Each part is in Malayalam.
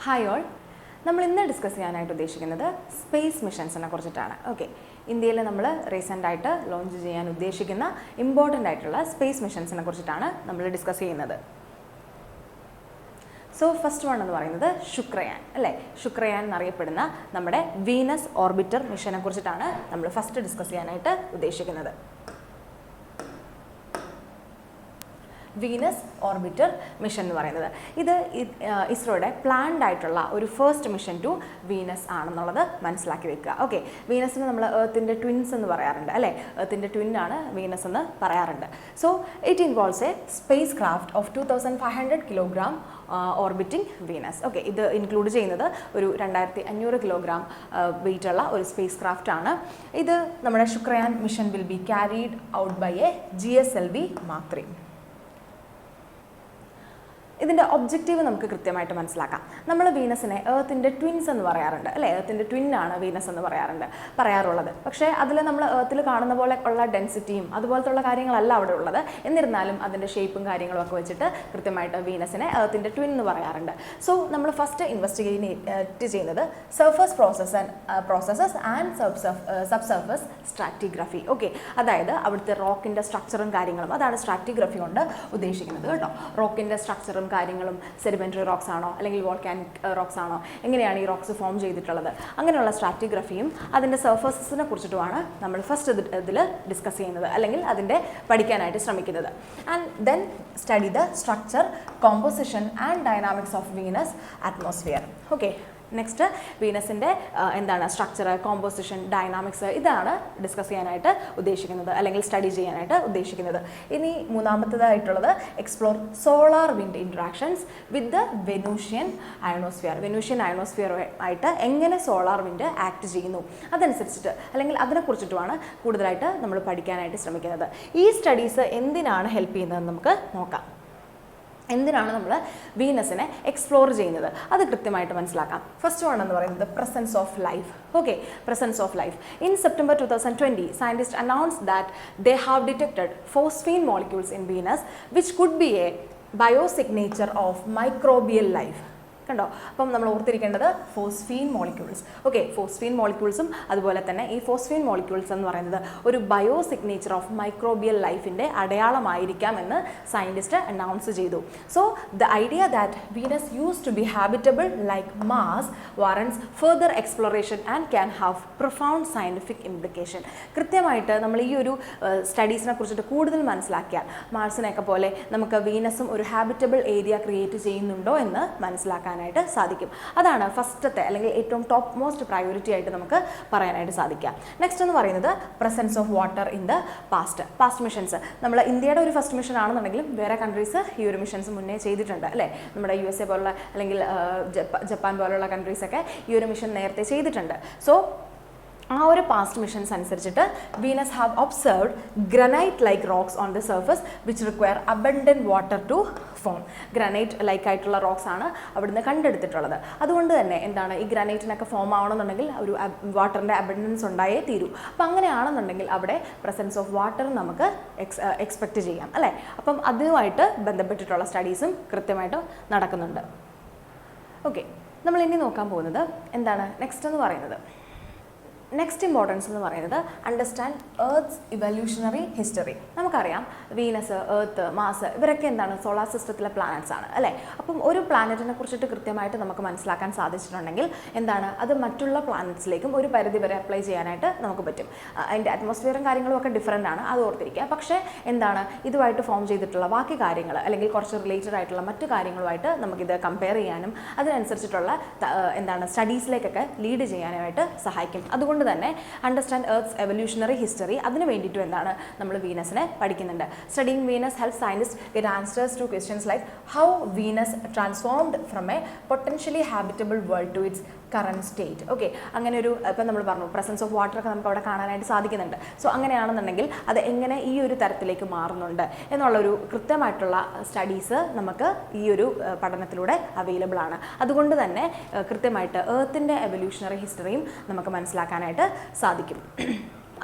ഹായ് ഓൾ, നമ്മൾ ഇന്ന് ഡിസ്കസ് ചെയ്യാനായിട്ട് ഉദ്ദേശിക്കുന്നത് സ്പേസ് മിഷൻസിനെ കുറിച്ചിട്ടാണ്. ഓക്കെ, ഇന്ത്യയിൽ നമ്മൾ റീസെൻ്റായിട്ട് ലോഞ്ച് ചെയ്യാൻ ഉദ്ദേശിക്കുന്ന ഇമ്പോർട്ടൻ്റ് ആയിട്ടുള്ള സ്പേസ് മിഷൻസിനെ കുറിച്ചിട്ടാണ് നമ്മൾ ഡിസ്കസ് ചെയ്യുന്നത്. സോ ഫസ്റ്റ് വൺ എന്ന് പറയുന്നത് ശുക്രയാൻ അല്ലേ. ശുക്രയാൻ എന്നറിയപ്പെടുന്ന നമ്മുടെ വീനസ് ഓർബിറ്റർ മിഷനെ കുറിച്ചിട്ടാണ് നമ്മൾ ഫസ്റ്റ് ഡിസ്കസ് ചെയ്യാനായിട്ട് ഉദ്ദേശിക്കുന്നത്. വീനസ് ഓർബിറ്റർ മിഷൻ എന്ന് പറയുന്നത് ഇത് ഇസ്രോയുടെ പ്ലാൻഡ് ആയിട്ടുള്ള ഒരു ഫസ്റ്റ് മിഷൻ ടു വീനസ് ആണെന്നുള്ളത് മനസ്സിലാക്കി വെക്കുക. ഓക്കെ, വീനസിന് നമ്മൾ എർത്തിൻ്റെ ട്വിൻസ് എന്ന് പറയാറുണ്ട് അല്ലേ. എർത്തിൻ്റെ ട്വിന്നാണ് വീനസ് എന്ന് പറയാറുണ്ട്. So it involves a spacecraft of 2500 kilogram orbiting Venus. Okay, ഇത് ഇൻക്ലൂഡ് ചെയ്യുന്നത് ഒരു 2500 കിലോഗ്രാം വെയിറ്റ് ഉള്ള ഒരു സ്പേസ് ക്രാഫ്റ്റ് ആണ്. ഇത് നമ്മുടെ Shukrayaan mission will be carried out by a GSLV Mark 3. ഇതിൻ്റെ ഒബ്ജക്റ്റീവ് നമുക്ക് കൃത്യമായിട്ട് മനസ്സിലാക്കാം. നമ്മൾ വീനസിനെ എർത്തിൻ്റെ ട്വിൻസ് എന്ന് പറയാറുണ്ട് അല്ലേ. എർത്തിൻ്റെ ട്വിന്നാണ് വീനസ് എന്ന് പറയാറുള്ളത്. പക്ഷേ അതിൽ നമ്മൾ എർത്തിൽ കാണുന്ന പോലെ ഉള്ള ഡെൻസിറ്റിയും അതുപോലത്തുള്ള കാര്യങ്ങളല്ല അവിടെ ഉള്ളത്. എന്നിരുന്നാലും അതിൻ്റെ ഷേപ്പും കാര്യങ്ങളും ഒക്കെ വെച്ചിട്ട് കൃത്യമായിട്ട് വീനസിനെ എർത്തിൻ്റെ ട്വിൻ എന്ന് പറയാറുണ്ട്. സോ നമ്മൾ ഫസ്റ്റ് ഇൻവെസ്റ്റിഗേറ്റ് ചെയ്യുന്നത് surface processes and sub surface stratigraphy. Okay, അതായത് അവിടുത്തെ റോക്കിൻ്റെ സ്ട്രക്ചറും കാര്യങ്ങളും, അതാണ് സ്ട്രാറ്റിഗ്രഫി കൊണ്ട് ഉദ്ദേശിക്കുന്നത് കേട്ടോ. റോക്കിൻ്റെ സ്ട്രക്ചറും കാര്യങ്ങളും, സെഡിമെൻ്ററി റോക്സ് ആണോ അല്ലെങ്കിൽ വോൾക്കാനിക് റോക്സ് ആണോ, എങ്ങനെയാണ് ഈ റോക്സ് ഫോം ചെയ്തിട്ടുള്ളത്, അങ്ങനെയുള്ള സ്ട്രാറ്റിഗ്രഫിയും അതിൻ്റെ സർഫസസിനെ കുറിച്ചിട്ടുമാണ് നമ്മൾ ഫസ്റ്റ് ഇതിൽ ഡിസ്കസ് ചെയ്യുന്നത് അല്ലെങ്കിൽ അതിൻ്റെ പഠിക്കാനായിട്ട് ശ്രമിക്കുന്നത്. And then study the structure, composition and dynamics of Venus atmosphere. Okay, next വീനസിൻ്റെ എന്താണ് സ്ട്രക്ചർ, കോമ്പോസിഷൻ, ഡൈനാമിക്സ്, ഇതാണ് ഡിസ്കസ് ചെയ്യാനായിട്ട് ഉദ്ദേശിക്കുന്നത് അല്ലെങ്കിൽ സ്റ്റഡി ചെയ്യാനായിട്ട് ഉദ്ദേശിക്കുന്നത്. ഇനി മൂന്നാമത്തേതായിട്ടുള്ളത് explore solar wind interactions with the Venusian ionosphere. Venusian ionosphere ആയിട്ട് എങ്ങനെ സോളാർ വിൻഡ് ആക്ട് ചെയ്യുന്നു അതനുസരിച്ചിട്ട് അല്ലെങ്കിൽ അതിനെക്കുറിച്ചിട്ടുമാണ് കൂടുതലായിട്ട് നമ്മൾ പഠിക്കാനായിട്ട് ശ്രമിക്കുന്നത്. ഈ സ്റ്റഡീസ് എന്തിനാണ് ഹെൽപ്പ് ചെയ്യുന്നതെന്ന് നമുക്ക് നോക്കാം. എന്തിനാണ് നമ്മൾ വീനസിനെ എക്സ്പ്ലോർ ചെയ്യുന്നത് അത് കൃത്യമായിട്ട് മനസ്സിലാക്കാം. ഫസ്റ്റ് വൺ എന്ന് പറയുന്നത് presence of life. Okay, presence of life. In September 2020, scientists announced that they have detected phosphine molecules in Venus which could be a biosignature of microbial life. കണ്ടോ, അപ്പം നമ്മൾ ഓർത്തിരിക്കേണ്ടത് ഫോസ്ഫീൻ മോളിക്യൂൾസ്. ഓക്കെ, ഫോസ്ഫീൻ മോളിക്യൂൾസും അതുപോലെ തന്നെ ഈ ഫോസ്ഫീൻ മോളിക്യൂൾസ് എന്ന് പറയുന്നത് ഒരു ബയോ സിഗ്നേച്ചർ ഓഫ് മൈക്രോബിയൽ ലൈഫിൻ്റെ അടയാളമായിരിക്കാം എന്ന് സയൻറ്റിസ്റ്റ് അനൗൺസ് ചെയ്തു. So the idea that Venus use to be habitable like Mars warrants further exploration and can have profound scientific implication. കൃത്യമായിട്ട് നമ്മൾ ഈ ഒരു സ്റ്റഡീസിനെ കുറിച്ചിട്ട് കൂടുതൽ മനസ്സിലാക്കിയാൽ മാർസിനെയൊക്കെ പോലെ നമുക്ക് വീനസും ഒരു ഹാബിറ്റബിൾ ഏരിയ ക്രിയേറ്റ് ചെയ്യുന്നുണ്ടോ എന്ന് മനസ്സിലാക്കാൻ സാധിക്കും. അതാണ് ഫസ്റ്റത്തെ അല്ലെങ്കിൽ ഏറ്റവും ടോപ്പ് മോസ്റ്റ് പ്രയോറിറ്റി ആയിട്ട് നമുക്ക് പറയാനായിട്ട് സാധിക്കാം. നെക്സ്റ്റ് എന്ന് പറയുന്നത് presence of water in the past missions. നമ്മൾ ഇന്ത്യയുടെ ഒരു ഫസ്റ്റ് മിഷൻ ആണെന്നുണ്ടെങ്കിലും വേറെ കൺട്രീസ് ഈ ഒരു മിഷൻസ് മുന്നേ ചെയ്തിട്ടുണ്ട് അല്ലേ. നമ്മുടെ USA പോലുള്ള അല്ലെങ്കിൽ ജപ്പാൻ പോലുള്ള കൺട്രീസൊക്കെ ഈ ഒരു മിഷൻ നേരത്തെ ചെയ്തിട്ടുണ്ട്. സോ ആ ഒരു പാസ്റ്റ് മിഷൻസ് അനുസരിച്ചിട്ട് Venus have observed granite like rocks on the surface which require abundant water to form. Granite like ആയിട്ടുള്ള റോക്സ് ആണ് അവിടുന്ന് കണ്ടെടുത്തിട്ടുള്ളത്. അതുകൊണ്ട് തന്നെ എന്താണ് ഈ ഗ്രാനൈറ്റിനൊക്കെ ഫോം ആവണമെന്നുണ്ടെങ്കിൽ ഒരു വാട്ടറിൻ്റെ അബണ്ടൻസ് ഉണ്ടായേ തീരൂ. അപ്പം അങ്ങനെയാണെന്നുണ്ടെങ്കിൽ അവിടെ പ്രസൻസ് ഓഫ് വാട്ടർ നമുക്ക് എക്സ്പെക്റ്റ് ചെയ്യാം അല്ലേ. അപ്പം അതുമായിട്ട് ബന്ധപ്പെട്ടിട്ടുള്ള സ്റ്റഡീസും കൃത്യമായിട്ട് നടക്കുന്നുണ്ട്. ഓക്കെ, നമ്മൾ ഇനി നോക്കാൻ പോകുന്നത് എന്താണ് നെക്സ്റ്റ് എന്ന് പറയുന്നത്. നെക്സ്റ്റ് ഇമ്പോർട്ടൻസ് എന്ന് പറയുന്നത് അണ്ടർസ്റ്റാൻഡ് എർത്ത്സ് ഇവല്യൂഷണറി ഹിസ്റ്ററി. നമുക്കറിയാം വീനസ്, എർത്ത്, മാസ് ഇവരൊക്കെ എന്താണ് സോളാർ സിസ്റ്റത്തിലെ പ്ലാനറ്റ്സ് ആണ് അല്ലേ. അപ്പം ഒരു പ്ലാനറ്റിനെ കുറിച്ചിട്ട് കൃത്യമായിട്ട് നമുക്ക് മനസ്സിലാക്കാൻ സാധിച്ചിട്ടുണ്ടെങ്കിൽ എന്താണ് അത് മറ്റുള്ള പ്ലാനറ്റ്സിലേക്കും ഒരു പരിധി വരെ അപ്ലൈ ചെയ്യാനായിട്ട് നമുക്ക് പറ്റും. അതിൻ്റെ അറ്റ്മോസ്ഫിയറും കാര്യങ്ങളും ഒക്കെ ഡിഫറൻ്റ് ആണ്, അത് ഓർത്തിരിക്കുക. പക്ഷേ എന്താണ് ഇതുമായിട്ട് ഫോം ചെയ്തിട്ടുള്ള ബാക്കി കാര്യങ്ങൾ അല്ലെങ്കിൽ കുറച്ച് റിലേറ്റഡ് ആയിട്ടുള്ള മറ്റു കാര്യങ്ങളുമായിട്ട് നമുക്കിത് കമ്പയർ ചെയ്യാനും അതിനനുസരിച്ചിട്ടുള്ള എന്താണ് സ്റ്റഡീസിലേക്കൊക്കെ ലീഡ് ചെയ്യാനായിട്ട് സഹായിക്കും. അതുകൊണ്ട് തന്നെ അണ്ടർസ്റ്റാൻഡ് എർത്ത്സ് എവല്യൂഷണറി ഹിസ്റ്ററി, അതിന് വേണ്ടിയിട്ടും എന്താണ് നമ്മൾ വീനസിനെ പഠിക്കുന്നുണ്ട്. Studying Venus help scientist get answers to questions like how Venus transformed from a potentially habitable world to its current state. Okay, അങ്ങനെ ഒരു ഇപ്പം നമ്മൾ പറഞ്ഞു പ്രസൻസ് ഓഫ് വാട്ടർ ഒക്കെ നമുക്ക് അവിടെ കാണാനായിട്ട് സാധിക്കുന്നുണ്ട്. സോ അങ്ങനെയാണെന്നുണ്ടെങ്കിൽ അത് എങ്ങനെ ഈ ഒരു തരത്തിലേക്ക് മാറുന്നുണ്ട് എന്നുള്ളൊരു കൃത്യമായിട്ടുള്ള സ്റ്റഡീസ് നമുക്ക് ഈ ഒരു പഠനത്തിലൂടെ അവൈലബിൾ ആണ്. അതുകൊണ്ട് തന്നെ കൃത്യമായിട്ട് എർത്തിൻ്റെ എവല്യൂഷണറി ഹിസ്റ്ററിയും നമുക്ക് മനസ്സിലാക്കാനായിട്ട് സാധിക്കും.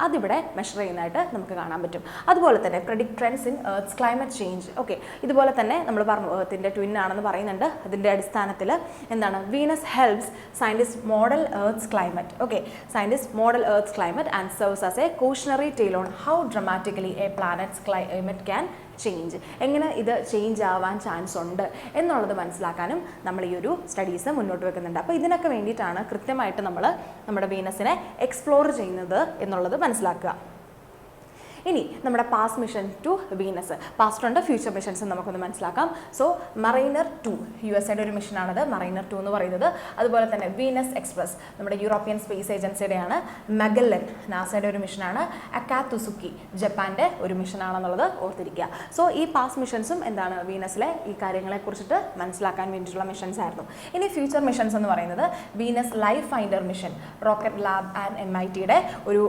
അതിവിടെ മെഷർ ചെയ്യുന്നതായിട്ട് നമുക്ക് കാണാൻ പറ്റും. അതുപോലെ തന്നെ predict trends in earth's climate change. Okay, ഇതുപോലെ തന്നെ നമ്മൾ പറഞ്ഞു എർത്തിൻ്റെ ട്വിൻ ആണെന്ന് പറയുന്നുണ്ട്. അതിൻ്റെ അടിസ്ഥാനത്തിൽ എന്താണ് Venus helps scientist model Earth's climate. Okay, scientist model Earth's climate and serves as a cautionary tale on how dramatically a planet's climate can change, എങ്ങനെ ഇത് ചേഞ്ച് ആവാൻ ചാൻസ് ഉണ്ട് എന്നുള്ളത് മനസ്സിലാക്കാനും നമ്മൾ ഈ ഒരു സ്റ്റഡീസ് മുന്നോട്ട് വെക്കുന്നുണ്ട്. അപ്പോൾ ഇതിനൊക്കെ വേണ്ടിയിട്ടാണ് കൃത്യമായിട്ട് നമ്മൾ നമ്മുടെ വീനസിനെ എക്സ്പ്ലോർ ചെയ്യുന്നത് എന്നുള്ളത് മനസ്സിലാക്കുക. ഇനി നമ്മുടെ past mission to Venus, past ഉണ്ട് ഫ്യൂച്ചർ മിഷൻസ് നമുക്കൊന്ന് മനസ്സിലാക്കാം. സോ മറൈനർ 2 USA ഒരു മിഷനാണത്, മറൈനർ 2 എന്ന് പറയുന്നത്. അതുപോലെ തന്നെ വീനസ് എക്സ്പ്രസ് നമ്മുടെ യൂറോപ്യൻ സ്പേസ് ഏജൻസിയുടെയാണ്. മെഗല്ലൻ നാസയുടെ ഒരു മിഷനാണ്. അക്കാത്തുസുക്കി ജപ്പാൻ്റെ ഒരു മിഷനാണെന്നുള്ളത് ഓർത്തിരിക്കുക. സോ ഈ പാസ്റ്റ് മിഷൻസും എന്താണ് വീനസിലെ ഈ കാര്യങ്ങളെ കുറിച്ചിട്ട് മനസ്സിലാക്കാൻ വേണ്ടിയിട്ടുള്ള മിഷൻസ് ആയിരുന്നു. ഇനി ഫ്യൂച്ചർ മിഷൻസ് എന്ന് പറയുന്നത് Venus Life Finder mission, Rocket Lab and MITയുടെ ഒരു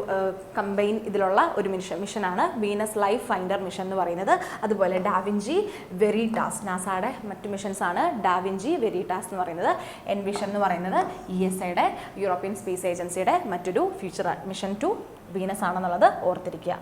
കമ്പൈൻ ഇതിലുള്ള ഒരു മിഷനാണ് വീനസ് ലൈഫ് ഫൈൻഡർ മിഷൻ എന്ന് പറയുന്നത്. അതുപോലെ ഡാവിഞ്ചി വെരിറ്റാസ്, നാസയുടെ മറ്റു മിഷൻസ് ആണ് ഡാവിഞ്ചി വെരിറ്റാസ് എന്ന് പറയുന്നത്. എൻവിഷൻ എന്ന് പറയുന്നത് ESAയുടെ യൂറോപ്യൻ സ്പേസ് ഏജൻസിയുടെ മറ്റൊരു ഫ്യൂച്ചർ മിഷൻ ടു വീനസ് ആണെന്നുള്ളത് ഓർത്തിരിക്കുക.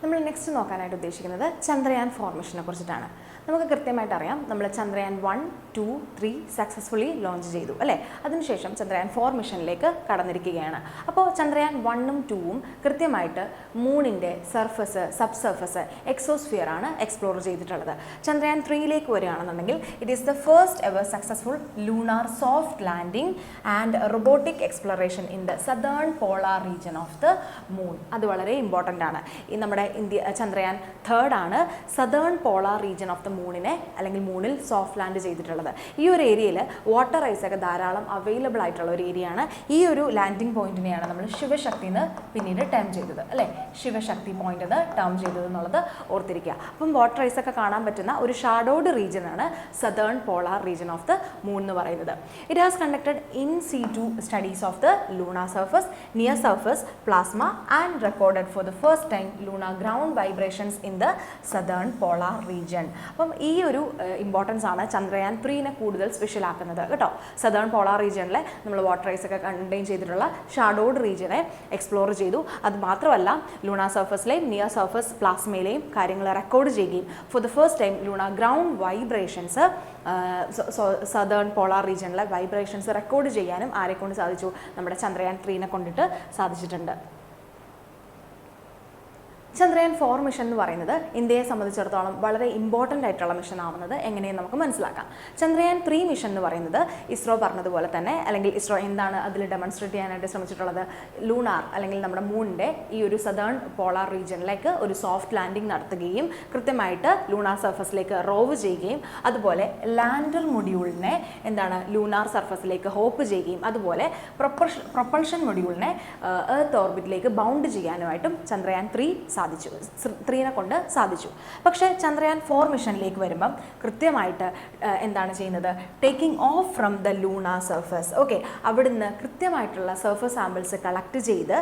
നമ്മൾ നെക്സ്റ്റ് നോക്കാനായിട്ട് ഉദ്ദേശിക്കുന്നത് ചന്ദ്രയാൻ 4 മിഷനെ കുറിച്ചിട്ടാണ്. നമുക്ക് കൃത്യമായിട്ട് അറിയാം നമ്മൾ ചന്ദ്രയാൻ 1, 2, 3 സക്സസ്ഫുള്ളി ലോഞ്ച് ചെയ്തു അല്ലേ. അതിനുശേഷം ചന്ദ്രയാൻ 4 മിഷനിലേക്ക് കടന്നിരിക്കുകയാണ്. അപ്പോൾ ചന്ദ്രയാൻ 1ഉം 2ഉം കൃത്യമായിട്ട് മൂണിൻ്റെ സർഫസ്, സബ് സർഫസ്, എക്സോസ്ഫിയർ ആണ് എക്സ്പ്ലോർ ചെയ്തിട്ടുള്ളത്. ചന്ദ്രയാൻ 3ലേക്ക് വരികയാണെന്നുണ്ടെങ്കിൽ it is the first ever successful lunar soft landing and robotic exploration in the southern polar region of the moon. അത് വളരെ ഇമ്പോർട്ടൻ്റ് ആണ്. ഈ നമ്മുടെ ചന്ദ്രയാൻ 3 ആണ് southern polar region of the മൂണിനെ അല്ലെങ്കിൽ മൂണിൽ സോഫ്റ്റ് ലാൻഡ് ചെയ്തിട്ടുള്ളത്. ഈ ഒരു ഏരിയയിൽ വാട്ടർ ഐസ് ഒക്കെ ധാരാളം അവൈലബിൾ ആയിട്ടുള്ള ഒരു ഏരിയ ആണ്. ഈ ഒരു ലാൻഡിംഗ് പോയിന്റിനെയാണ് നമ്മൾ ശിവശക്തി എന്ന് പിന്നീട് ടേം ചെയ്തത് അല്ലേ, ശിവശക്തി പോയിന്റ് എന്ന് ടേം ചെയ്തത് എന്നുള്ളത് ഓർത്തിരിക്കുക. അപ്പം വാട്ടർ ഐസ് ഒക്കെ കാണാൻ പറ്റുന്ന ഒരു ഷാഡോഡ് റീജിയൻ ആണ് southern polar region of the moon എന്ന് പറയുന്നത്. It has conducted in situ studies of the lunar surface, near surface plasma and recorded four the first time lunar ground vibrations in the southern polar region. അപ്പം ഈ ഒരു ഇമ്പോർട്ടൻസ് ആണ് ചന്ദ്രയാൻ 3നെ കൂടുതൽ സ്പെഷ്യൽ ആക്കുന്നത് കേട്ടോ. സദേൺ പോളാർ റീജിയനിലെ നമ്മൾ വാട്ടർ ഐസ് ഒക്കെ കണ്ടെയ്ൻ ചെയ്തിട്ടുള്ള ഷാഡോഡ് റീജിയനെ എക്സ്പ്ലോർ ചെയ്തു. അത് മാത്രമല്ല ലൂണാർ സർഫസിലെയും നിയർ സർഫസ് പ്ലാസ്മയിലെയും കാര്യങ്ങൾ റെക്കോർഡ് ചെയ്യുകയും for the first time lunar ground vibrations, southern polar റീജിയനിലെ വൈബ്രേഷൻസ് റെക്കോർഡ് ചെയ്യാനും ആരെക്കൊണ്ട് സാധിച്ചു? നമ്മുടെ ചന്ദ്രയാൻ 3നെ കൊണ്ടിട്ട് സാധിച്ചിട്ടുണ്ട്. ചന്ദ്രയാൻ 4 മിഷൻ എന്ന് പറയുന്നത് ഇന്ത്യയെ സംബന്ധിച്ചിടത്തോളം വളരെ ഇമ്പോർട്ടൻ്റ് ആയിട്ടുള്ള മിഷൻ ആവുന്നത് എങ്ങനെയെന്ന് നമുക്ക് മനസ്സിലാക്കാം. ചന്ദ്രയാൻ 3 മിഷൻ എന്ന് പറയുന്നത് ഇസ്രോ പറഞ്ഞതുപോലെ തന്നെ, അല്ലെങ്കിൽ ഇസ്രോ എന്താണ് അതിൽ ഡെമോൺസ്ട്രേറ്റ് ചെയ്യാനായിട്ട് ശ്രമിച്ചിട്ടുള്ളത്, ലൂണാർ അല്ലെങ്കിൽ നമ്മുടെ മൂണിൻ്റെ ഈ ഒരു സദേൺ പോളാർ റീജിയനിലേക്ക് ഒരു സോഫ്റ്റ് ലാൻഡിംഗ് നടത്തുകയും കൃത്യമായിട്ട് ലൂണാർ സർഫസിലേക്ക് റോവ് ചെയ്യുകയും അതുപോലെ ലാൻഡർ മൊഡ്യൂളിനെ എന്താണ് ലൂണാർ സർഫസിലേക്ക് ഹോപ്പ് ചെയ്യുകയും അതുപോലെ പ്രൊപ്പൾഷൻ മൊഡ്യൂളിനെ എർത്ത് ഓർബിറ്റിലേക്ക് ബൗണ്ട് ചെയ്യാനുമായിട്ടും ചന്ദ്രയാൻ 3നെ കൊണ്ട് സാധിച്ചു. പക്ഷേ ചന്ദ്രയാൻ 4 മിഷനിലേക്ക് വരുമ്പം കൃത്യമായിട്ട് എന്താണ് ചെയ്യുന്നത്? Taking off from the lunar surface. Okay, അവിടുന്ന് കൃത്യമായിട്ടുള്ള സർഫസ് സാമ്പിൾസ് കളക്ട് ചെയ്ത്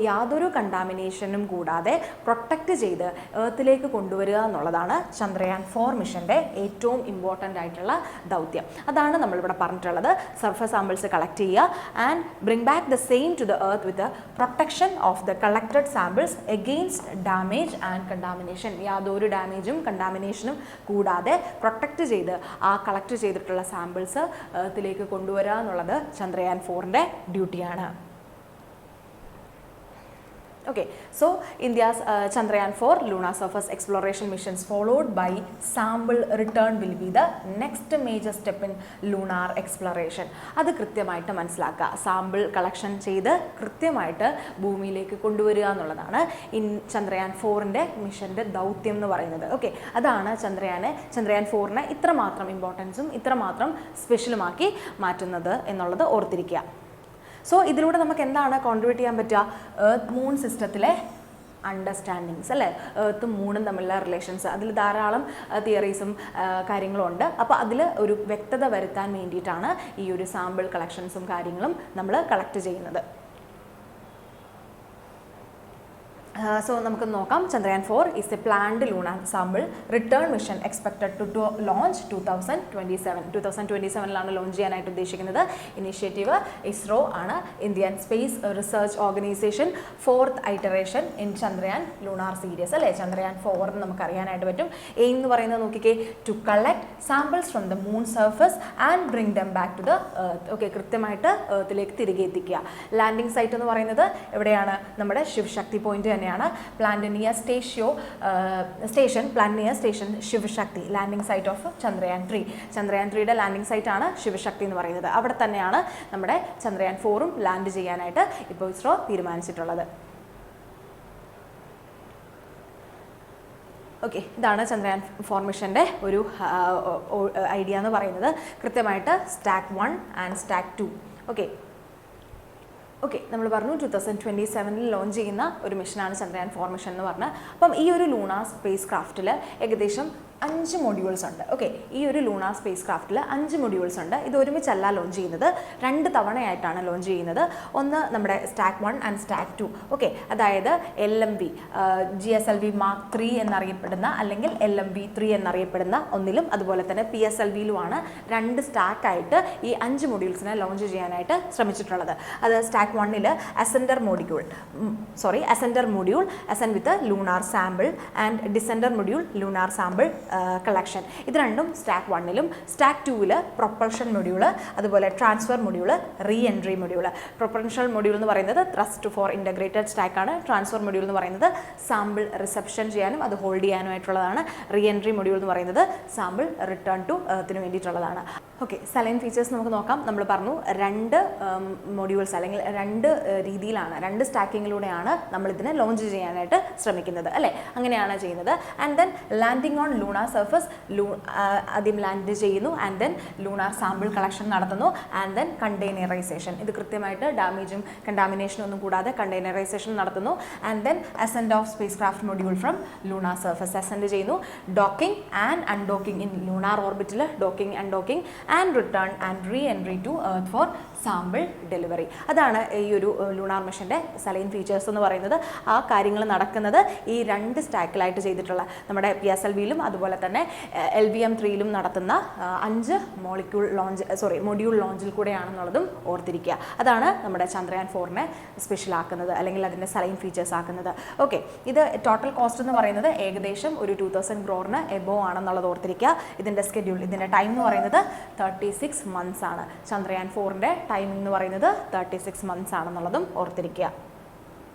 യാതൊരു കണ്ടാമിനേഷനും കൂടാതെ പ്രൊട്ടക്റ്റ് ചെയ്ത് എർത്തിലേക്ക് കൊണ്ടുവരിക എന്നുള്ളതാണ് ചന്ദ്രയാൻ 4 മിഷൻ്റെ ഏറ്റവും ഇമ്പോർട്ടൻ്റ് ആയിട്ടുള്ള ദൗത്യം. അതാണ് നമ്മളിവിടെ പറഞ്ഞിട്ടുള്ളത്. സർഫസ് സാമ്പിൾസ് കളക്ട് ചെയ്യുക and bring back the same to the Earth with protection of the collected samples against damage and contamination. യാതൊരു ഡാമേജും കണ്ടാമിനേഷനും കൂടാതെ പ്രൊട്ടക്റ്റ് ചെയ്ത് ആ കളക്ട് ചെയ്തിട്ടുള്ള സാമ്പിൾസ് എർത്തിലേക്ക് കൊണ്ടുവരിക എന്നുള്ളത് ചന്ദ്രയാൻ 4ൻ്റെ ഡ്യൂട്ടിയാണ്. Okay, so India's Chandrayaan 4 lunar surface exploration missions followed by sample return will be the next major step in lunar exploration. അത് കൃത്യമായിട്ട് മനസ്സിലാക്കുക. സാമ്പിൾ കളക്ഷൻ ചെയ്ത് കൃത്യമായിട്ട് ഭൂമിയിലേക്ക് കൊണ്ടുവരിക എന്നുള്ളതാണ് ചന്ദ്രയാൻ 4ൻ്റെ മിഷൻ്റെ ദൗത്യം എന്ന് പറയുന്നത്. ഓക്കെ, അതാണ് ചന്ദ്രയാൻ 4നെ ഇത്രമാത്രം ഇമ്പോർട്ടൻസും ഇത്രമാത്രം സ്പെഷ്യലുമാക്കി മാറ്റുന്നത് എന്നുള്ളത് ഓർത്തിരിക്കുക. സോ ഇതിലൂടെ നമുക്ക് എന്താണ് കോൺട്രിബ്യൂട്ട് ചെയ്യാൻ പറ്റുക? എർത്ത് മൂൺ സിസ്റ്റത്തിലെ അണ്ടർസ്റ്റാൻഡിങ്സ് അല്ലേ, എർത്തും മൂണും തമ്മിലുള്ള റിലേഷൻസ്, അതിൽ ധാരാളം തിയറീസും കാര്യങ്ങളും ഉണ്ട്. അപ്പോൾ അതിൽ ഒരു വ്യക്തത വരുത്താൻ വേണ്ടിയിട്ടാണ് ഈ ഒരു സാമ്പിൾ കളക്ഷൻസും കാര്യങ്ങളും നമ്മൾ കളക്ട് ചെയ്യുന്നത്. സോ നമുക്ക് നോക്കാം. Chandrayaan 4 is a planned lunar sample return mission expected to launch 2027 launch ചെയ്യാനായിട്ട് ഉദ്ദേശിക്കുന്നത്. ഇനീഷ്യേറ്റീവ് ഇസ്രോ ആണ്, Indian space research organisation, 4th iteration in Chandrayaan lunar series അല്ലേ. ചന്ദ്രയാൻ 4 നമുക്ക് അറിയാനായിട്ട് പറ്റും. എയിം എന്ന് പറയുന്നത് നോക്കിക്കേ, to collect samples from the moon surface and bring them back to the Earth. Okay, കൃത്യമായിട്ട് എർത്തിലേക്ക് തിരികെ എത്തിക്കുക. ലാൻഡിംഗ് സൈറ്റ് എന്ന് പറയുന്നത് എവിടെയാണ്? നമ്മുടെ ശിവശക്തി പോയിന്റ് തന്നെയാണ്. Plant near station Sivasakthi, landing site of Chandrayaan 3. Chandrayaan 3യുടെ landing site ആണ് ശിവശക്തി എന്ന് പറയുന്നത്. അവിടെ തന്നെയാണ് നമ്മുടെ ചന്ദ്രയാൻ 4ഉം ലാൻഡ് ചെയ്യാനായിട്ട് ഇപ്പോൾ ഇസ്രോ തീരുമാനിച്ചിട്ടുള്ളത്. ഓക്കെ, ഇതാണ് ചന്ദ്രയാൻ 4 മിഷൻ്റെ ഒരു ഐഡിയ എന്ന് പറയുന്നത്. കൃത്യമായിട്ട് സ്റ്റാക്ക് 1 ആൻഡ് സ്റ്റാക്ക് 2. ഓക്കെ, നമ്മൾ പറഞ്ഞു 2027 ലോഞ്ച് ചെയ്യുന്ന ഒരു മിഷനാണ് ചന്ദ്രയാൻ 4 മിഷൻ എന്ന് പറഞ്ഞത്. അപ്പം ഈ ഒരു ലൂണാർ സ്പേസ് ക്രാഫ്റ്റിൽ ഏകദേശം 5 മൊഡ്യൂൾസ് ഉണ്ട്. ഓക്കെ, ഈ ഒരു ലൂണാർ സ്പേസ് ക്രാഫ്റ്റിൽ 5 മൊഡ്യൂൾസ് ഉണ്ട്. ഇത് ഒരുമിച്ചല്ല ലോഞ്ച് ചെയ്യുന്നത്, 2 തവണയായിട്ടാണ് ലോഞ്ച് ചെയ്യുന്നത്. ഒന്ന് നമ്മുടെ സ്റ്റാക്ക് 1 ആൻഡ് സ്റ്റാക്ക് 2. അതായത് LMV GSLV Mark 3 എന്നറിയപ്പെടുന്ന അല്ലെങ്കിൽ LMV 3 എന്നറിയപ്പെടുന്ന ഒന്നിലും അതുപോലെ തന്നെ PSLVയിലുമാണ് 2 സ്റ്റാക്കായിട്ട് ഈ 5 മൊഡ്യൂൾസിനെ ലോഞ്ച് ചെയ്യാനായിട്ട് ശ്രമിച്ചിട്ടുള്ളത്. അത് സ്റ്റാക്ക് 1ൽ ascender module ascend with lunar sample and descender module lunar sample collection. ഇത് രണ്ടും സ്റ്റാക്ക് 1ലും. സ്റ്റാക്ക് 2ൽ പ്രൊപ്പൽഷൻ മൊഡ്യൂള്, അതുപോലെ transfer module, re entry module. Propulsion module എന്ന് പറയുന്നത് ത്രസ്റ്റ് ഫോർ ഇൻ്റഗ്രേറ്റഡ് സ്റ്റാക്കാണ്. ട്രാൻസ്ഫർ മൊഡ്യൂൾ എന്ന് പറയുന്നത് സാമ്പിൾ റിസപ്ഷൻ ചെയ്യാനും അത് ഹോൾഡ് ചെയ്യാനുമായിട്ടുള്ളതാണ്. റീ എൻട്രി മൊഡ്യൂൾ എന്ന് പറയുന്നത് സാമ്പിൾ റിട്ടേൺ ടു എർത്തിന് വേണ്ടിയിട്ടുള്ളതാണ്. ഓക്കെ, സലൈൻ ഫീച്ചേഴ്സ് നമുക്ക് നോക്കാം. നമ്മൾ പറഞ്ഞു 2 മൊഡ്യൂൾസ് അല്ലെങ്കിൽ 2 രീതിയിലാണ്, 2 സ്റ്റാക്കിങ്ങിലൂടെയാണ് നമ്മളിതിനെ ലോഞ്ച് ചെയ്യാനായിട്ട് ശ്രമിക്കുന്നത് അല്ലേ. അങ്ങനെയാണ് ചെയ്യുന്നത്. And then landing on lunar surface, ആദ്യം ലാൻഡ് ചെയ്യുന്നു, and then lunar sample collection നടത്തുന്നു, ആൻഡ് ദെൻ കണ്ടെയ്നറൈസേഷൻ. ഇത് കൃത്യമായിട്ട് ഡാമേജും കണ്ടാമിനേഷനും ഒന്നും കൂടാതെ കണ്ടെയ്നറൈസേഷൻ നടത്തുന്നു. And then ascend of spacecraft module from lunar surface, ascend ചെയ്യുന്നു. Docking and undocking in lunar ഓർബിറ്റിൽ docking undocking and return and re entry to earth for sample delivery. അതാണ് ഈ ഒരു ലൂണാർ മിഷൻ്റെ സലൈൻ ഫീച്ചേഴ്സ് എന്ന് പറയുന്നത്. ആ കാര്യങ്ങൾ നടക്കുന്നത് ഈ 2 സ്റ്റാക്കിലായിട്ട് ചെയ്തിട്ടുള്ള നമ്മുടെ PSLVയിലും അതുപോലെ തന്നെ LVM 3ലും നടത്തുന്ന 5 മൊഡ്യൂൾ ലോഞ്ചിൽ കൂടെയാണെന്നുള്ളതും ഓർത്തിരിക്കുക. അതാണ് നമ്മുടെ ചന്ദ്രയാൻ 4നെ സ്പെഷ്യൽ ആക്കുന്നത് അല്ലെങ്കിൽ അതിൻ്റെ സലൈൻ ഫീച്ചേഴ്സ് ആക്കുന്നത്. ഓക്കെ, ഇത് ടോട്ടൽ കോസ്റ്റ് എന്ന് പറയുന്നത് ഏകദേശം ഒരു 2000 crore എബോവ് ആണെന്നുള്ളത് ഓർത്തിരിക്കുക. ഇതിൻ്റെ സ്കെഡ്യൂൾ, ഇതിൻ്റെ ടൈം എന്ന് പറയുന്നത് 36 months ആണ്. ചന്ദ്രയാൻ 4ൻ്റെ ടൈമിംഗ് എന്ന് പറയുന്നത് 36 months ആണെന്നുള്ളതും ഓർത്തിരിക്കുക.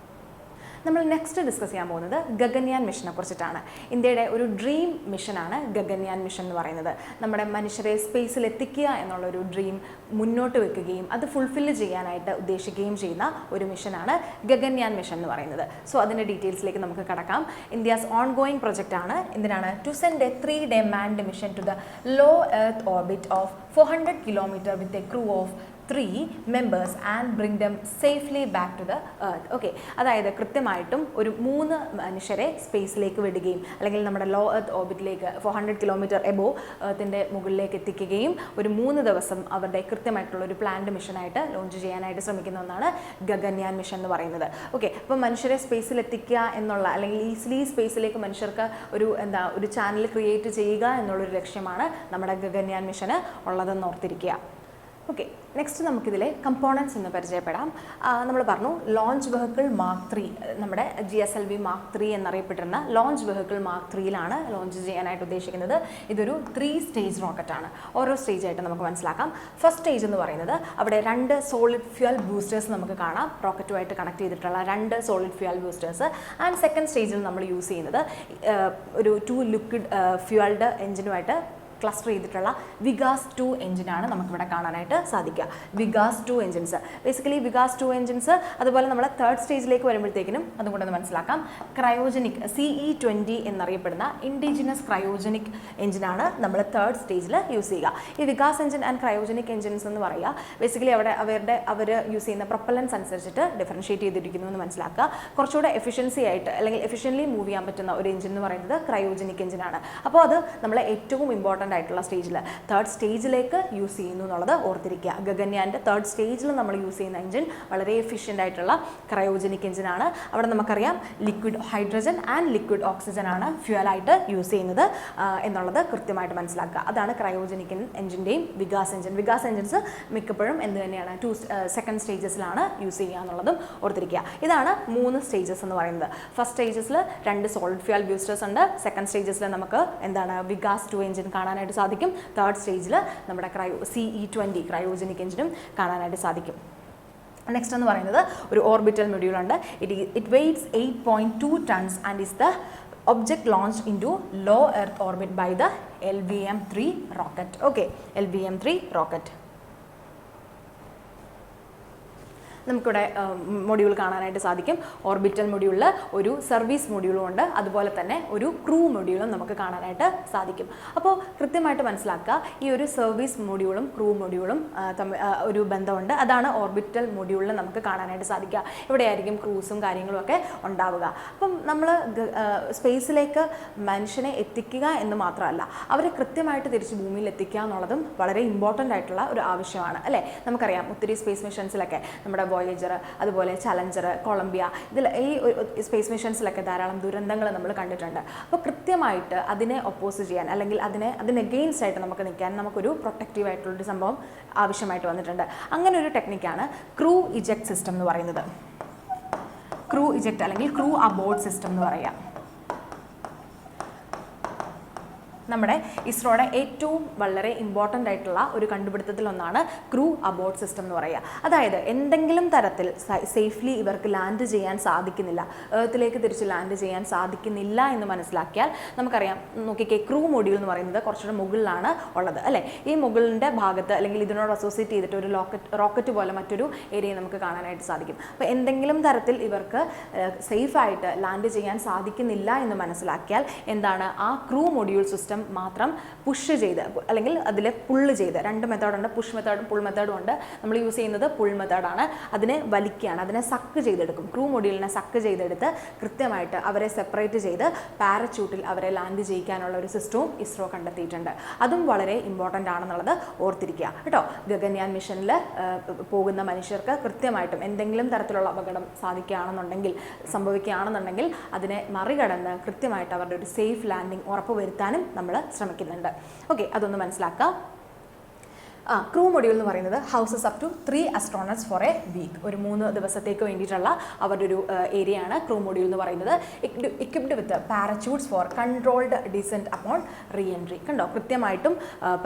നമ്മൾ നെക്സ്റ്റ് ഡിസ്കസ് ചെയ്യാൻ പോകുന്നത് ഗഗൻയാൻ മിഷനെ കുറിച്ചിട്ടാണ്. ഇന്ത്യയുടെ ഒരു ഡ്രീം മിഷനാണ് ഗഗൻയാൻ മിഷൻ എന്ന് പറയുന്നത്. നമ്മുടെ മനുഷ്യരെ സ്പേസിൽ എത്തിക്കുക എന്നുള്ളൊരു ഡ്രീം മുന്നോട്ട് വെക്കുകയും അത് ഫുൾഫില്ല് ചെയ്യാനായിട്ട് ഉദ്ദേശിക്കുകയും ചെയ്യുന്ന ഒരു മിഷനാണ് ഗഗൻയാൻ മിഷൻ എന്ന് പറയുന്നത്. സോ അതിൻ്റെ ഡീറ്റെയിൽസിലേക്ക് നമുക്ക് കടക്കാം. ഇന്ത്യാസ് ഓൺഗോയിങ് പ്രൊജക്റ്റ് ആണ്. എന്തിനാണ്? To send a 3-day manned mission to the low Earth orbit of 400 kilometers with a crew of 3 members and bring them safely back to the earth. Okay, അതായത് കൃത്യമായിട്ടും ഒരു 3 മനുഷ്യരെ സ്പേസിലേക്ക് വിടുകയും അല്ലെങ്കിൽ നമ്മുടെ ലോ എർത്ത് ഓർബിറ്റിലേക്ക് 400 kilometers എബോവ് എർത്തിൻ്റെ മുകളിലേക്ക് എത്തിക്കുകയും ഒരു 3 ദിവസം അവരുടെ കൃത്യമായിട്ടുള്ള ഒരു പ്ലാൻഡ് മിഷനായിട്ട് ലോഞ്ച് ചെയ്യാനായിട്ട് ശ്രമിക്കുന്ന ഒന്നാണ് ഗഗൻയാൻ മിഷൻ എന്ന് പറയുന്നത്. ഓക്കെ, അപ്പോൾ മനുഷ്യരെ സ്പേസിൽ എത്തിക്കുക എന്നുള്ള അല്ലെങ്കിൽ ഈസിലി സ്പേസിലേക്ക് മനുഷ്യർക്ക് ഒരു ചാനൽ ക്രിയേറ്റ് ചെയ്യുക എന്നുള്ളൊരു ലക്ഷ്യമാണ് നമ്മുടെ ഗഗൻയാൻ മിഷന് ഉള്ളതെന്ന് ഓർത്തിരിക്കുക. ഓക്കെ, നെക്സ്റ്റ് നമുക്കിതിലെ കമ്പോണൻസ് എന്ന് പരിചയപ്പെടാം. നമ്മൾ പറഞ്ഞു ലോഞ്ച് വെഹിക്കിൾ മാർക്ക് 3, നമ്മുടെ GSLV Mark 3 എന്നറിയപ്പെട്ടിരുന്ന ലോഞ്ച് വെഹിക്കിൾ മാർക്ക് 3യിലാണ് ലോഞ്ച് ചെയ്യാനായിട്ട് ഉദ്ദേശിക്കുന്നത്. ഇതൊരു 3 സ്റ്റേജ് റോക്കറ്റാണ്. ഓരോ സ്റ്റേജായിട്ട് നമുക്ക് മനസ്സിലാക്കാം. ഫസ്റ്റ് സ്റ്റേജ് എന്ന് പറയുന്നത് അവിടെ 2 സോളിഡ് ഫ്യൂൽ ബൂസ്റ്റേഴ്സ് നമുക്ക് കാണാം, റോക്കറ്റുമായിട്ട് കണക്ട് ചെയ്തിട്ടുള്ള 2 solid fuel boosters. And second സ്റ്റേജിൽ നമ്മൾ യൂസ് ചെയ്യുന്നത് ഒരു 2 ലിക്വിഡ് ഫ്യൂൽഡ് എഞ്ചിനുമായിട്ട് ക്ലസ്റ്റർ ചെയ്തിട്ടുള്ള വികാസ് 2 എഞ്ചിനാണ് നമുക്കിവിടെ കാണാനായിട്ട് സാധിക്കുക. Vikas 2 engines, basically Vikas 2 engines. അതുപോലെ നമ്മൾ തേർഡ് സ്റ്റേജിലേക്ക് വരുമ്പോഴത്തേക്കിനും അതും കൂടെ ഒന്ന് മനസ്സിലാക്കാം. ക്രയോജനിക് CE-20 എന്നറിയപ്പെടുന്ന ഇൻഡിജിനസ് ക്രയോജനിക് എഞ്ചിനാണ് നമ്മൾ തേർഡ് സ്റ്റേജിൽ യൂസ് ചെയ്യുക. ഈ Vikas engine and cryogenic engines എന്ന് പറയുക ബേസിക്കലി അവർ യൂസ് ചെയ്യുന്ന പ്രൊപ്പലൻസ് അനുസരിച്ചിട്ട് ഡിഫറൻഷിയേറ്റ് ചെയ്തിരിക്കുന്നു എന്ന് മനസ്സിലാക്കുക. കുറച്ചുകൂടെ എഫിഷ്യൻസി ആയിട്ട് അല്ലെങ്കിൽ എഫിഷ്യൻ്റ്ലി മൂവ് ചെയ്യാൻ പറ്റുന്ന ഒരു എഞ്ചിൻ എന്ന് പറയുന്നത് ക്രയോജനിക് എഞ്ചിനാണ്. അപ്പോൾ അത് നമ്മൾ ഏറ്റവും ഇമ്പോർട്ടൻ്റ് ഇമ്പോർട്ടൻ്റ് ആയിട്ടുള്ള സ്റ്റേജിൽ, തേർഡ് സ്റ്റേജിലേക്ക് യൂസ് ചെയ്യുന്നു എന്നുള്ളത് ഓർത്തിരിക്കുക. ഗഗൻയാൻ്റെ തേർഡ് സ്റ്റേജിൽ നമ്മൾ യൂസ് ചെയ്യുന്ന എഞ്ചിൻ വളരെ എഫിഷ്യൻ്റ് ആയിട്ടുള്ള ക്രയോജനിക് എഞ്ചിനാണ്. അവിടെ നമുക്കറിയാം liquid hydrogen and liquid oxygen ആണ് ഫ്യൂവലായിട്ട് യൂസ് ചെയ്യുന്നത് എന്നുള്ളത് കൃത്യമായിട്ട് മനസ്സിലാക്കുക. അതാണ് ക്രയോജനിക് എഞ്ചിൻ്റെയും വികാസ് എഞ്ചിൻസ് മിക്കപ്പോഴും എന്ത് തന്നെയാണ് സെക്കൻഡ് സ്റ്റേജസിലാണ് യൂസ് ചെയ്യുക എന്നുള്ളതും ഓർത്തിരിക്കുക. ഇതാണ് 3 സ്റ്റേജസ് എന്ന് പറയുന്നത്. ഫസ്റ്റ് സ്റ്റേജസിൽ 2 സോളിഡ് ഫ്യൂൽ ബൂസ്റ്റേഴ്സ് ഉണ്ട്. സെക്കൻഡ് സ്റ്റേജസിൽ നമുക്ക് എന്താണ് വികാസ് 2 എഞ്ചിൻ കാണാനായിട്ട് സാധിക്കും. തേർഡ് സ്റ്റേജിൽ നമ്മുടെ CE20 ക്രയോജനിക് എഞ്ചിനും കാണാനായിട്ട് സാധിക്കും. നെക്സ്റ്റ് എന്ന് പറയുന്നത് ഒരു ഓർബിറ്റൽ മൊഡ്യൂൾ ഉണ്ട്. It weights 8.2 tons and is the object launched into low earth orbit by the LVM-3 rocket. Okay, LVM-3 rocket. നമുക്കിവിടെ മൊഡ്യൂൾ കാണാനായിട്ട് സാധിക്കും. ഓർബിറ്റൽ മൊഡ്യൂളിൽ ഒരു സർവീസ് മൊഡ്യൂളും ഉണ്ട്, അതുപോലെ തന്നെ ഒരു ക്രൂ മൊഡ്യൂളും നമുക്ക് കാണാനായിട്ട് സാധിക്കും. അപ്പോൾ കൃത്യമായിട്ട് മനസ്സിലാക്കുക, ഈ ഒരു സർവീസ് മൊഡ്യൂളും ക്രൂ മൊഡ്യൂളും ഒരു ബന്ധമുണ്ട്. അതാണ് ഓർബിറ്റൽ മൊഡ്യൂളിൽ നമുക്ക് കാണാനായിട്ട് സാധിക്കുക. ഇവിടെയായിരിക്കും ക്രൂസും കാര്യങ്ങളും ഒക്കെ ഉണ്ടാവുക. അപ്പം നമ്മൾ സ്പേസിലേക്ക് മനുഷ്യനെ എത്തിക്കുക എന്ന് മാത്രമല്ല, അവരെ കൃത്യമായിട്ട് തിരിച്ച് ഭൂമിയിൽ എത്തിക്കുക എന്നുള്ളതും വളരെ ഇമ്പോർട്ടൻ്റ് ആയിട്ടുള്ള ഒരു ആവശ്യമാണ്, അല്ലേ? നമുക്കറിയാം ഒത്തിരി സ്പേസ് മിഷൻസിലൊക്കെ നമ്മുടെ വോയേജർ, അതുപോലെ ചലഞ്ചർ, കൊളംബിയ, ഈ സ്പേസ് മിഷൻസിലൊക്കെ ധാരാളം ദുരന്തങ്ങൾ നമ്മൾ കണ്ടിട്ടുണ്ട്. അപ്പോൾ കൃത്യമായിട്ട് അതിനെ ഒപ്പോസ് ചെയ്യാൻ, അല്ലെങ്കിൽ അതിന് എഗെയിൻസ്റ്റ് ആയിട്ട് നമുക്ക് നിൽക്കാൻ നമുക്കൊരു പ്രൊട്ടക്റ്റീവ് ആയിട്ടുള്ളൊരു സംഭവം ആവശ്യമായിട്ട് വന്നിട്ടുണ്ട്. അങ്ങനെ ഒരു ടെക്നിക്കാണ് ക്രൂ ഇജക്ട് സിസ്റ്റം എന്ന് പറയുന്നത്. ക്രൂ ഇജക്ട് അല്ലെങ്കിൽ ക്രൂ അബോർഡ് സിസ്റ്റം എന്ന് പറയാം. നമ്മുടെ ഇസ്രോയുടെ ഏറ്റവും വളരെ ഇമ്പോർട്ടൻ്റ് ആയിട്ടുള്ള ഒരു കണ്ടുപിടുത്തത്തിലൊന്നാണ് ക്രൂ അബോർഡ് സിസ്റ്റം എന്ന് പറയുക. അതായത് എന്തെങ്കിലും തരത്തിൽ സേഫ്ലി ഇവർക്ക് ലാൻഡ് ചെയ്യാൻ സാധിക്കുന്നില്ല, എർത്തിലേക്ക് തിരിച്ച് ലാൻഡ് ചെയ്യാൻ സാധിക്കുന്നില്ല എന്ന് മനസ്സിലാക്കിയാൽ നമുക്കറിയാം, നോക്കിക്കേ, ക്രൂ മൊഡ്യൂൾ എന്ന് പറയുന്നത് കുറച്ചുകൂടെ മുകളിലാണ് ഉള്ളത്, അല്ലേ? ഈ മുകളിൻ്റെ ഭാഗത്ത് അല്ലെങ്കിൽ ഇതിനോട് അസോസിയേറ്റ് ചെയ്തിട്ട് ഒരു റോക്കറ്റ് പോലെ മറ്റൊരു ഏരിയ നമുക്ക് കാണാനായിട്ട് സാധിക്കും. അപ്പോൾ എന്തെങ്കിലും തരത്തിൽ ഇവർക്ക് സേഫായിട്ട് ലാൻഡ് ചെയ്യാൻ സാധിക്കുന്നില്ല എന്ന് മനസ്സിലാക്കിയാൽ എന്താണ്, ആ ക്രൂ മൊഡ്യൂൾ സിസ്റ്റം മാത്രം പുഷ് ചെയ്ത് അല്ലെങ്കിൽ അതിൽ പുള്ള് ചെയ്ത്, 2 മെത്തേഡുണ്ട്, പുഷ് മെത്തേഡും പുൾ മെത്തേഡും ഉണ്ട്. നമ്മൾ യൂസ് ചെയ്യുന്നത് പുൾ മെത്തേഡാണ്. അതിനെ വലിക്കുകയാണ്, അതിനെ സക്ക് ചെയ്തെടുക്കും. ക്രൂ മൊഡ്യൂളിനെ സക്ക് ചെയ്തെടുത്ത് കൃത്യമായിട്ട് അവരെ സെപ്പറേറ്റ് ചെയ്ത് പാരച്യൂട്ടിൽ അവരെ ലാൻഡ് ചെയ്യിക്കാനുള്ള ഒരു സിസ്റ്റവും ഇസ്രോ കണ്ടെത്തിയിട്ടുണ്ട്. അതും വളരെ ഇമ്പോർട്ടൻ്റ് ആണെന്നുള്ളത് ഓർത്തിരിക്കുക കേട്ടോ. ഗഗൻയാൻ മിഷനിൽ പോകുന്ന മനുഷ്യർക്ക് കൃത്യമായിട്ടും എന്തെങ്കിലും തരത്തിലുള്ള അപകടം സംഭവിക്കുകയാണെന്നുണ്ടെങ്കിൽ അതിനെ മറികടന്ന് കൃത്യമായിട്ട് അവരുടെ ഒരു സേഫ് ലാൻഡിങ് ഉറപ്പുവരുത്താനും നമ്മൾ ശ്രമിക്കുന്നുണ്ട്. ഓക്കെ, അതൊന്ന് മനസ്സിലാക്കാം. ക്രൂ മൊഡ്യൂൾ എന്ന് പറയുന്നത് houses up to 3 astronauts for a week. ഒരു 3 ദിവസത്തേക്ക് വേണ്ടിയിട്ടുള്ള അവരുടെ ഒരു ഏരിയ ആണ് ക്രൂ മൊഡ്യൂൾ എന്ന് പറയുന്നത്. Equipped with parachutes for controlled descent upon re entry. കണ്ടോ, കൃത്യമായിട്ടും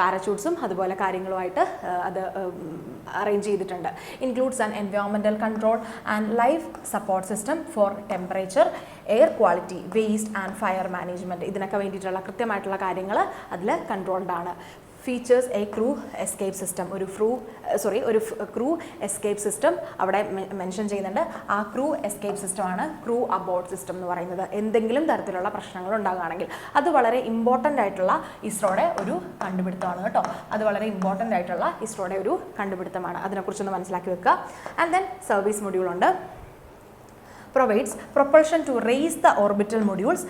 പാരച്യൂട്ട്സും അതുപോലെ കാര്യങ്ങളുമായിട്ട് അത് അറേഞ്ച് ചെയ്തിട്ടുണ്ട്. Includes an environmental control and life support system for temperature, air quality, waste and fire management. ഇതിനൊക്കെ വേണ്ടിയിട്ടുള്ള കൃത്യമായിട്ടുള്ള കാര്യങ്ങൾ അതിൽ കൺട്രോൾഡ് ആണ്. Features a crew escape system. ഒരു ക്രൂ എസ്കേപ്പ് സിസ്റ്റം അവിടെ മെൻഷൻ ചെയ്യുന്നുണ്ട്. ആ ക്രൂ എസ്കേപ്പ് സിസ്റ്റമാണ് ക്രൂ അബോർഡ് സിസ്റ്റം എന്ന് പറയുന്നത്. എന്തെങ്കിലും തരത്തിലുള്ള പ്രശ്നങ്ങൾ ഉണ്ടാകുകയാണെങ്കിൽ അത് വളരെ ഇമ്പോർട്ടൻ്റ് ആയിട്ടുള്ള ഇസ്രോയുടെ ഒരു കണ്ടുപിടുത്തമാണ് കേട്ടോ. അത് വളരെ ഇമ്പോർട്ടൻ്റ് ആയിട്ടുള്ള ഇസ്രോയുടെ ഒരു കണ്ടുപിടുത്തമാണ്. അതിനെക്കുറിച്ചൊന്ന് മനസ്സിലാക്കി വെക്കുക. ആൻഡ് ദെൻ സർവീസ് മൊഡ്യൂളുണ്ട്. provides propulsion to raise the orbital modules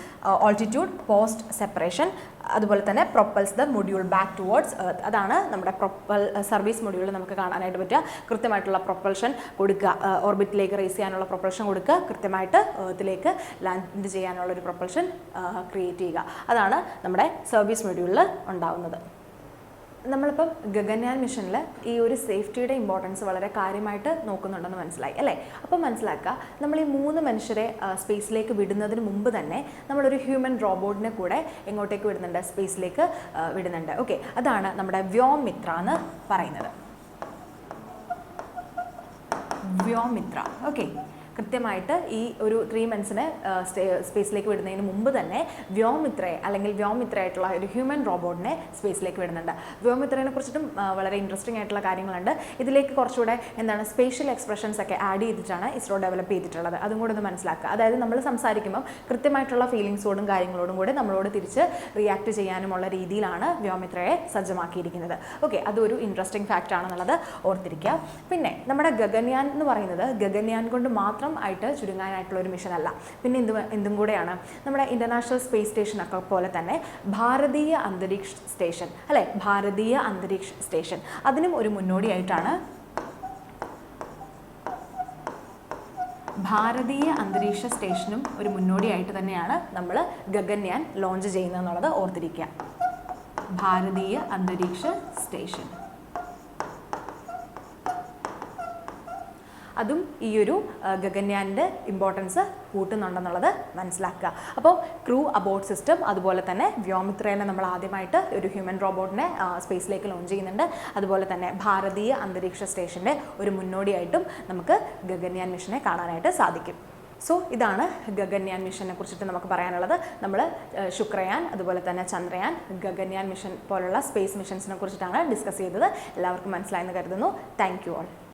altitude post separation. അതുപോലെ തന്നെ propels the module back towards earth. അതാണ് നമ്മുടെ സർവീസ് മൊഡ്യൂളിൽ നമുക്ക് കാണാനായിട്ട് പറ്റുക. കൃത്യമായിട്ടുള്ള പ്രൊപ്പൽഷൻ കൊടുക്കുക, ഓർബിറ്റിലേക്ക് റേസ് ചെയ്യാനുള്ള പ്രൊപ്പൽഷൻ കൊടുക്കുക, കൃത്യമായിട്ട് എർത്തിലേക്ക് ലാൻഡ് ചെയ്യാനുള്ള ഒരു പ്രൊപ്പൽഷൻ ക്രിയേറ്റ് ചെയ്യുക. അതാണ് നമ്മുടെ സർവീസ് മൊഡ്യൂളിൽ ഉണ്ടാവുന്നത്. നമ്മളിപ്പം ഗഗൻയാൻ മിഷനിൽ ഈ ഒരു സേഫ്റ്റിയുടെ ഇമ്പോർട്ടൻസ് വളരെ കാര്യമായിട്ട് നോക്കുന്നുണ്ടെന്ന് മനസ്സിലായി, അല്ലേ? അപ്പം മനസ്സിലാക്കുക, നമ്മൾ ഈ 3 മനുഷ്യരെ സ്പേസിലേക്ക് വിടുന്നതിന് മുമ്പ് തന്നെ നമ്മളൊരു ഹ്യൂമൻ റോബോട്ടിനെ കൂടെ എങ്ങോട്ടേക്ക് വിടുന്നുണ്ട്? സ്പേസിലേക്ക് വിടുന്നുണ്ട്. ഓക്കെ, അതാണ് നമ്മുടെ വ്യോമിത്ര എന്ന് പറയുന്നത്. വ്യോമിത്ര. ഓക്കെ, കൃത്യമായിട്ട് ഈ ഒരു 3 monthsനെ സ്പേസിലേക്ക് വിടുന്നതിന് മുമ്പ് തന്നെ വ്യോമിത്രയായിട്ടുള്ള ഒരു ഹ്യൂമൻ റോബോട്ടിനെ സ്പേസിലേക്ക് വിടുന്നുണ്ട്. വ്യോമിത്രയെ കുറിച്ചിട്ടും വളരെ ഇൻട്രസ്റ്റിംഗ് ആയിട്ടുള്ള കാര്യങ്ങളുണ്ട്. ഇതിലേക്ക് കുറച്ചുകൂടെ സ്പേഷ്യൽ എക്സ്പ്രഷൻസ് ഒക്കെ ആഡ് ചെയ്തിട്ടാണ് ഇസ്രോ ഡെവലപ്പ് ചെയ്തിട്ടുള്ളത്. അതും കൂടെ ഒന്ന് മനസ്സിലാക്കുക. അതായത് നമ്മൾ സംസാരിക്കുമ്പോൾ കൃത്യമായിട്ടുള്ള ഫീലിങ്സോടും കാര്യങ്ങളോടും കൂടെ നമ്മളോട് തിരിച്ച് റിയാക്ട് ചെയ്യാനുമുള്ള രീതിയിലാണ് വ്യോമിത്രയെ സജ്ജമാക്കിയിരിക്കുന്നത്. ഓക്കെ, അതൊരു ഇൻട്രസ്റ്റിംഗ് ഫാക്റ്റ് ആണെന്നുള്ളത് ഓർത്തിരിക്കുക. പിന്നെ നമ്മുടെ ഗഗൻയാൻ എന്ന് പറയുന്നത് ഗഗൻയാൻ കൊണ്ട് മാത്രം മാത്രം ആയിട്ട് ചുരുങ്ങാനായിട്ടുള്ള ഒരു മിഷൻ അല്ല. പിന്നെ എന്തും കൂടെയാണ് നമ്മുടെ ഇൻ്റർനാഷണൽ സ്പേസ് സ്റ്റേഷൻ ഒക്കെ പോലെ തന്നെ ഭാരതീയ അന്തരീക്ഷ സ്റ്റേഷൻ അല്ലേ, ഭാരതീയ അന്തരീക്ഷ സ്റ്റേഷൻ അതിനും ഒരു മുന്നോടിയായിട്ടാണ് ഭാരതീയ അന്തരീക്ഷ സ്റ്റേഷനും ഒരു മുന്നോടിയായിട്ട് തന്നെയാണ് നമ്മൾ ഗഗൻയാൻ ലോഞ്ച് ചെയ്യുന്നതെന്നുള്ളത് ഓർത്തിരിക്കുക. ഭാരതീയ അന്തരീക്ഷ സ്റ്റേഷൻ അതും ഈ ഒരു ഗഗൻയാൻ്റെ ഇമ്പോർട്ടൻസ് കൂട്ടുന്നുണ്ടെന്നുള്ളത് മനസ്സിലാക്കുക. അപ്പോൾ ക്രൂ അബോർട്ട് സിസ്റ്റം അതുപോലെ തന്നെ വ്യോമിത്രേനെ നമ്മൾ ആദ്യമായിട്ട് ഒരു ഹ്യൂമൻ റോബോട്ടിനെ സ്പേസിലേക്ക് ലോഞ്ച് ചെയ്യുന്നുണ്ട്. അതുപോലെ തന്നെ ഭാരതീയ അന്തരീക്ഷ സ്റ്റേഷൻ്റെ ഒരു മുന്നോടിയായിട്ടും നമുക്ക് ഗഗൻയാൻ മിഷനെ കാണാനായിട്ട് സാധിക്കും. സോ ഇതാണ് ഗഗൻയാൻ മിഷനെ കുറിച്ചിട്ട് നമുക്ക് പറയാനുള്ളത്. നമ്മൾ ശുക്രയാൻ അതുപോലെ തന്നെ ചന്ദ്രയാൻ ഗഗൻയാൻ മിഷൻ പോലുള്ള സ്പേസ് മിഷൻസിനെ കുറിച്ചിട്ടാണ് ഡിസ്കസ് ചെയ്തത്. എല്ലാവർക്കും മനസ്സിലായെന്ന് കരുതുന്നു. Thank you all.